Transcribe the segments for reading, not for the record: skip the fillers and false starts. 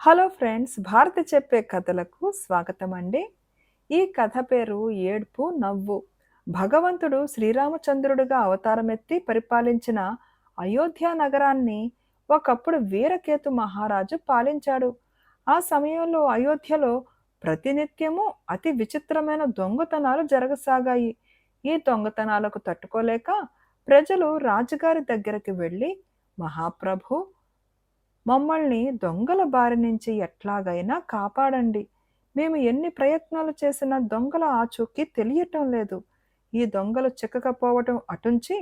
Hello friends, Bharati చెప్పే కథలకు స్వాగతం అండి. ఈ కథ పేరు ఏడ్పు నవ్వు. భగవంతుడు శ్రీరామచంద్రుడిగా అవతారమెత్తి పరిపాలించిన అయోధ్య నగరాన్ని ఒకప్పుడు వీరకేతు మహారాజు పాలించాడు. ఆ సమయంలో అయోధ్యలో ప్రతినిత్యము అతి విచిత్రమైన దొంగతనాలు జరగసాగాయి. ఈ దొంగతనాలకు తట్టుకోలేక ప్రజలు రాజుగారి దగ్గరికి వెళ్ళి, మహాప్రభు, మమ్మల్ని దొంగల బారి నుంచి ఎట్లాగైనా కాపాడండి. మేము ఎన్ని ప్రయత్నాలు చేసినా దొంగల ఆచూకీ తెలియటం లేదు. ఈ దొంగలు చిక్కకపోవటం అటుంచి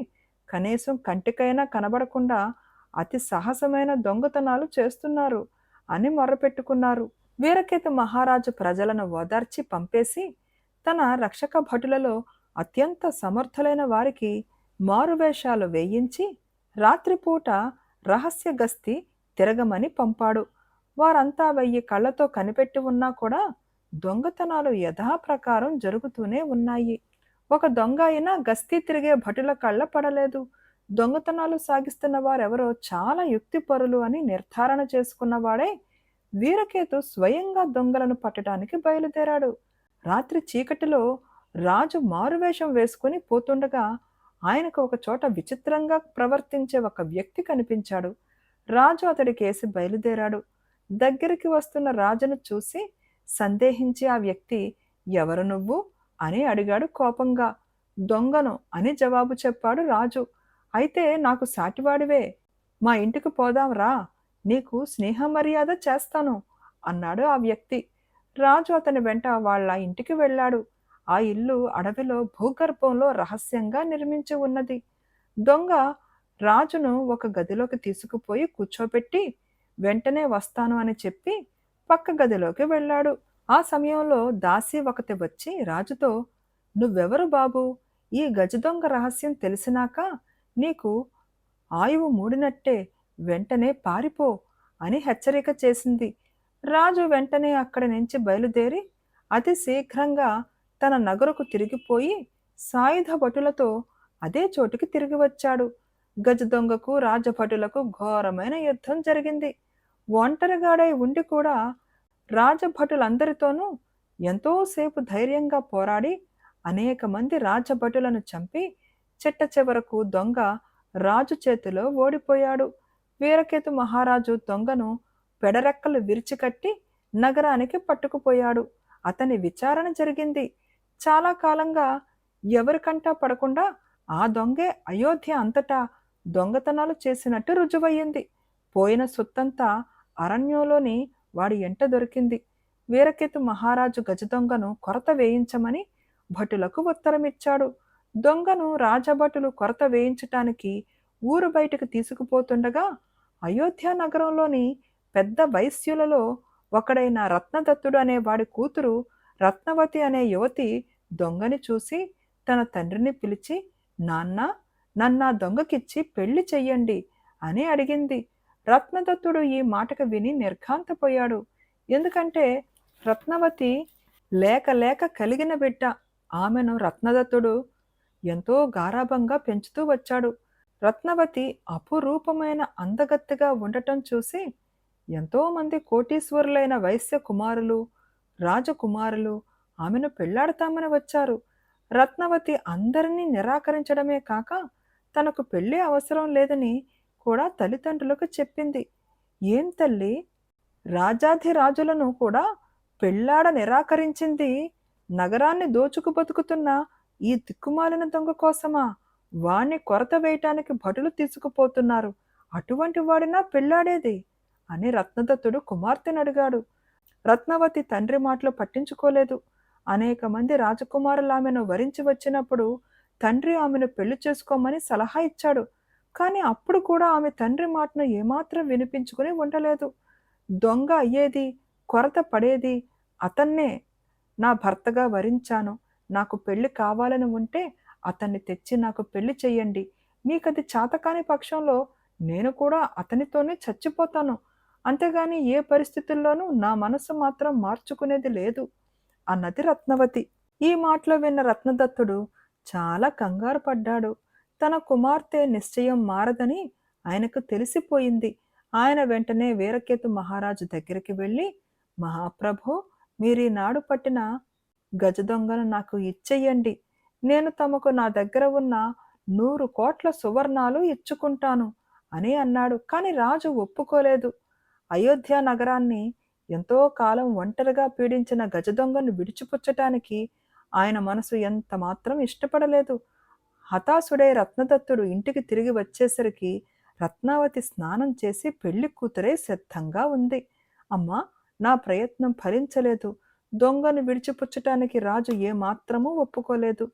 కనీసం కంటికైనా కనబడకుండా అతి సాహసమైన దొంగతనాలు చేస్తున్నారు అని మొర్రపెట్టుకున్నారు. వీరకేతు మహారాజు ప్రజలను ఓదార్చి పంపేసి తన రక్షక భటులలో అత్యంత సమర్థులైన వారికి మారువేషాలు వేయించి రాత్రిపూట రహస్య గస్తీ తిరగమని పంపాడు. వారంతా 1000 కళ్ళతో కనిపెట్టి ఉన్నా కూడా దొంగతనాలు యథాప్రకారం జరుగుతూనే ఉన్నాయి. ఒక దొంగ అయినా గస్తీ తిరిగే భటుల కళ్ళ పడలేదు. దొంగతనాలు సాగిస్తున్న వారెవరో చాలా యుక్తిపరులు అని నిర్ధారణ చేసుకున్నవాడే వీరకేతు స్వయంగా దొంగలను పట్టడానికి బయలుదేరాడు. రాత్రి చీకటిలో రాజు మారువేషం వేసుకుని పోతుండగా ఆయనకు ఒక చోట విచిత్రంగా ప్రవర్తించే ఒక వ్యక్తి కనిపించాడు. రాజు అతడి కేసి బయలుదేరాడు. దగ్గరికి వస్తున్న రాజును చూసి సందేహించి ఆ వ్యక్తి, ఎవరు నువ్వు అని అడిగాడు కోపంగా. దొంగను అని జవాబు చెప్పాడు రాజు. అయితే నాకు సాటివాడివే, మా ఇంటికి పోదాం రా, నీకు స్నేహ మర్యాద చేస్తాను అన్నాడు ఆ వ్యక్తి. రాజు అతని వెంట వాళ్ళ ఇంటికి వెళ్ళాడు. ఆ ఇల్లు అడవిలో భూగర్భంలో రహస్యంగా నిర్మించి ఉన్నది. దొంగ రాజును ఒక గదిలోకి తీసుకుపోయి కూర్చోబెట్టి వెంటనే వస్తాను అని చెప్పి పక్క గదిలోకి వెళ్ళాడు. ఆ సమయంలో దాసి ఒకటి వచ్చి రాజుతో, నువ్వెవరు బాబు? ఈ గజదొంగ రహస్యం తెలిసినాక నీకు ఆయువు మూడినట్టే, వెంటనే పారిపో అని హెచ్చరిక చేసింది. రాజు వెంటనే అక్కడి నుంచి బయలుదేరి అతి శీఘ్రంగా తన నగరకు తిరిగిపోయి సాయుధ భటులతో అదే చోటుకి తిరిగి వచ్చాడు. గజదొంగకు రాజభటులకు ఘోరమైన యుద్ధం జరిగింది. ఒంటరిగాడై ఉండి కూడా రాజభటులందరితోనూ ఎంతోసేపు ధైర్యంగా పోరాడి అనేక మంది రాజభటులను చంపి చిట్ట చివరకు దొంగ రాజు చేతిలో ఓడిపోయాడు. వీరకేతు మహారాజు దొంగను పెడరెక్కలు విరిచికట్టి నగరానికి పట్టుకుపోయాడు. అతని విచారణ జరిగింది. చాలా కాలంగా ఎవరికంటా పడకుండా ఆ దొంగే అయోధ్య అంతటా దొంగతనాలు చేసినట్టు రుజువయ్యింది. పోయిన సొత్తంతా అరణ్యంలోని వాడి ఎంట దొరికింది. వీరకేతు మహారాజు గజదొంగను కొరత వేయించమని భటులకు ఉత్తరమిచ్చాడు. దొంగను రాజభటులు కొరత వేయించటానికి ఊరు బయటకు తీసుకుపోతుండగా అయోధ్య నగరంలోని పెద్ద వైశ్యులలో ఒకడైన రత్నదత్తుడు అనే వాడి కూతురు రత్నవతి అనే యువతి దొంగని చూసి తన తండ్రిని పిలిచి, నాన్న, నన్నా దొంగకిచ్చి పెళ్లి చెయ్యండి అని అడిగింది. రత్నదత్తుడు ఈ మాటకు విని నిర్ఘాంతపోయాడు. ఎందుకంటే రత్నవతి లేక లేక కలిగిన బిడ్డ. ఆమెను రత్నదత్తుడు ఎంతో గారాబంగా పెంచుతూ వచ్చాడు. రత్నవతి అపురూపమైన అందగత్తెగా ఉండటం చూసి ఎంతోమంది కోటీశ్వరులైన వైశ్య కుమారులు, రాజకుమారులు ఆమెను పెళ్లాడతామని వచ్చారు. రత్నవతి అందరినీ నిరాకరించడమే కాక తనకు పెళ్లి అవసరం లేదని కూడా తల్లిదండ్రులకు చెప్పింది. ఏం తల్లి, రాజాధిరాజులను కూడా పెళ్లాడ నిరాకరించింది నగరాన్ని దోచుకు బతుకుతున్న ఈ దిక్కుమాలిన దొంగ కోసమా? వాణ్ణి కొరత వేయటానికి భటులు తీసుకుపోతున్నారు, అటువంటి వాడినా పెళ్లాడేది అని రత్నదత్తుడు కుమార్తెను అడిగాడు. రత్నవతి తండ్రి మాటలు పట్టించుకోలేదు. అనేక మంది రాజకుమారులు ఆమెను వరించి వచ్చినప్పుడు తండ్రి ఆమెను పెళ్లి చేసుకోమని సలహా ఇచ్చాడు. కానీ అప్పుడు కూడా ఆమె తండ్రి మాటను ఏమాత్రం వినిపించుకుని ఉండలేదు. దొంగ అయ్యేది, కొరత పడేది అతన్నే నా భర్తగా వరించాను. నాకు పెళ్లి కావాలని ఉంటే అతన్ని తెచ్చి నాకు పెళ్లి చెయ్యండి. మీకది చాతకాని పక్షంలో నేను కూడా అతనితోనే చచ్చిపోతాను. అంతేగాని ఏ పరిస్థితుల్లోనూ నా మనసు మాత్రం మార్చుకునేది లేదు అన్నది రత్నవతి. ఈ మాటలు విన్న రత్నదత్తుడు చాలా కంగారు పడ్డాడు. తన కుమార్తె నిశ్చయం మారదని ఆయనకు తెలిసిపోయింది. ఆయన వెంటనే వీరకేతు మహారాజు దగ్గరికి వెళ్ళి, మహాప్రభు, మీరీనాడు పట్టిన గజదొంగను నాకు ఇచ్చెయ్యండి. నేను తమకు నా దగ్గర ఉన్న 100 కోట్ల సువర్ణాలు ఇచ్చుకుంటాను అని అన్నాడు. కాని రాజు ఒప్పుకోలేదు. అయోధ్య నగరాన్ని ఎంతో కాలం ఒంటరిగా పీడించిన గజదొంగను విడిచిపుచ్చటానికి ఆయన మనసు ఎంత మాత్రం ఇష్టపడలేదు. హతాశుడై రత్నదత్తుడు ఇంటికి తిరిగి వచ్చేసరికి రత్నావతి స్నానం చేసి పెళ్లి కూతురై సిద్ధంగా ఉంది. అమ్మా, నా ప్రయత్నం ఫలించలేదు. దొంగను విడిచిపుచ్చటానికి రాజు ఏమాత్రమూ ఒప్పుకోలేదు.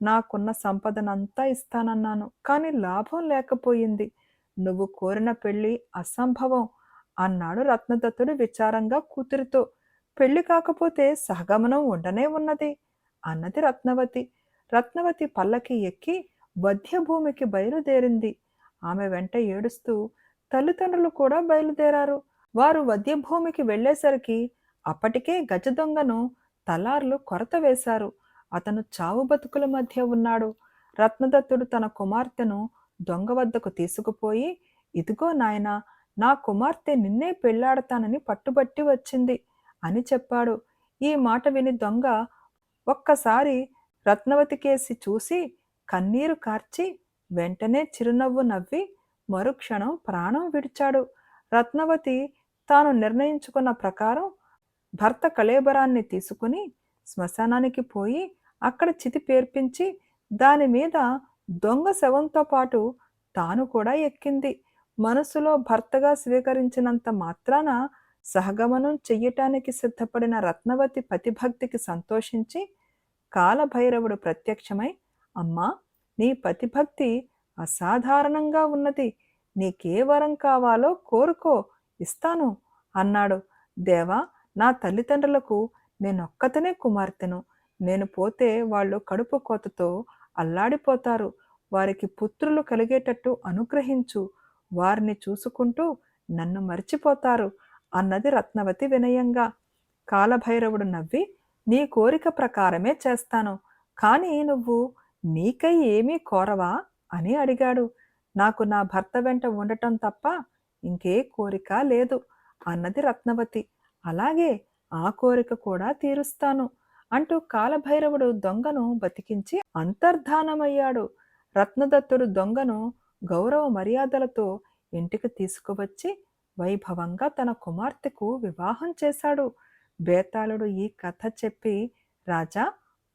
నాకున్న సంపదనంతా ఇస్తానన్నాను, కాని లాభం లేకపోయింది. నువ్వు కోరిన పెళ్లి అసంభవం అన్నాడు రత్నదత్తుడు విచారంగా కూతురితో. పెళ్లి కాకపోతే సహగమనం ఉండనే ఉన్నది అన్నది రత్నవతి. రత్నవతి పల్లకి ఎక్కి వధ్యభూమికి బయలుదేరింది. ఆమె వెంట ఏడుస్తూ తల్లిదండ్రులు కూడా బయలుదేరారు. వారు వధ్యభూమికి వెళ్ళేసరికి అప్పటికే గజదొంగను తలార్లు కొరత వేశారు. అతను చావు బతుకుల మధ్య ఉన్నాడు. రత్నదత్తుడు తన కుమార్తెను దొంగ వద్దకు తీసుకుపోయి, ఇదిగో నాయనా, నా కుమార్తె నిన్నే పెళ్లాడతానని పట్టుబట్టి వచ్చింది అని చెప్పాడు. ఈ మాట విని దొంగ ఒక్కసారి రత్నవతి కేసి చూసి కన్నీరు కార్చి వెంటనే చిరునవ్వు నవ్వి మరుక్షణం ప్రాణం విడిచాడు. రత్నవతి తాను నిర్ణయించుకున్న ప్రకారం భర్త కళేబరాన్ని తీసుకుని శ్మశానానికి పోయి అక్కడ చితి పేర్పించి దాని మీద దొంగ శవంతో పాటు తాను కూడా ఎక్కింది. మనసులో భర్తగా స్వీకరించినంత మాత్రాన సహగమనం చెయ్యటానికి సిద్ధపడిన రత్నవతి పతిభక్తికి సంతోషించి కాలభైరవుడు ప్రత్యక్షమై, అమ్మా, నీ పతిభక్తి అసాధారణంగా ఉన్నది. నీకే వరం కావాలో కోరుకో, ఇస్తాను అన్నాడు. దేవా, నా తల్లిదండ్రులకు నేనొక్కతనే కుమార్తెను. నేను పోతే వాళ్ళు కడుపు కోతతో అల్లాడిపోతారు. వారికి పుత్రులు కలిగేటట్టు అనుగ్రహించు. వారిని చూసుకుంటూ నన్ను మర్చిపోతారు అన్నది రత్నవతి వినయంగా. కాలభైరవుడు నవ్వి, నీ కోరిక ప్రకారమే చేస్తాను. కానీ నువ్వు నీకై ఏమీ కోరవా అని అడిగాడు. నాకు నా భర్త వెంట ఉండటం తప్ప ఇంకే కోరిక లేదు అన్నది రత్నవతి. అలాగే, ఆ కోరిక కూడా తీరుస్తాను అంటూ కాలభైరవుడు దొంగను బతికించి అంతర్ధానమయ్యాడు. రత్నదత్తుడు దొంగను గౌరవ మర్యాదలతో ఇంటికి తీసుకువచ్చి వైభవంగా తన కుమార్తెకు వివాహం చేశాడు. బేతాళుడు ఈ కథ చెప్పి, రాజా,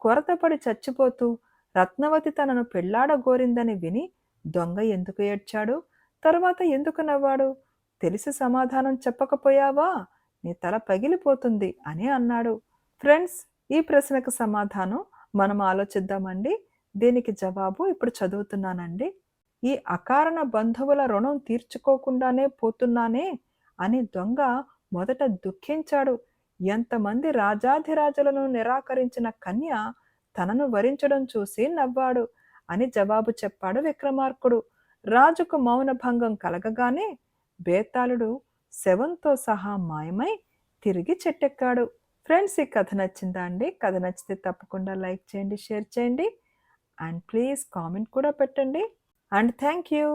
కొరతపడి చచ్చిపోతూ రత్నవతి తనను పెళ్లాడగోరిందని విని దొంగ ఎందుకు ఏడ్చాడు, తరువాత ఎందుకు నవ్వాడు, తెలిసి సమాధానం చెప్పకపోయావా, నీ తల పగిలిపోతుంది అని అన్నాడు. ఫ్రెండ్స్, ఈ ప్రశ్నకు సమాధానం మనం ఆలోచిద్దామండి. దీనికి జవాబు ఇప్పుడు చదువుతున్నానండి. ఈ అకారణ బంధువుల రుణం తీర్చుకోకుండానే పోతున్నానే అని దొంగ మొదట దుఃఖించాడు. ఎంతమంది రాజాధిరాజులను నిరాకరించిన కన్య తనను వరించడం చూసి నవ్వాడు అని జవాబు చెప్పాడు విక్రమార్కుడు. రాజుకు మౌనభంగం కలగగానే బేతాళుడు శవంతో సహా మాయమై తిరిగి చెట్టెక్కాడు. ఫ్రెండ్స్, ఈ కథ నచ్చిందా అండి? కథ నచ్చితే తప్పకుండా లైక్ చేయండి, షేర్ చేయండి, అండ్ ప్లీజ్ కామెంట్ కూడా పెట్టండి. And thank you.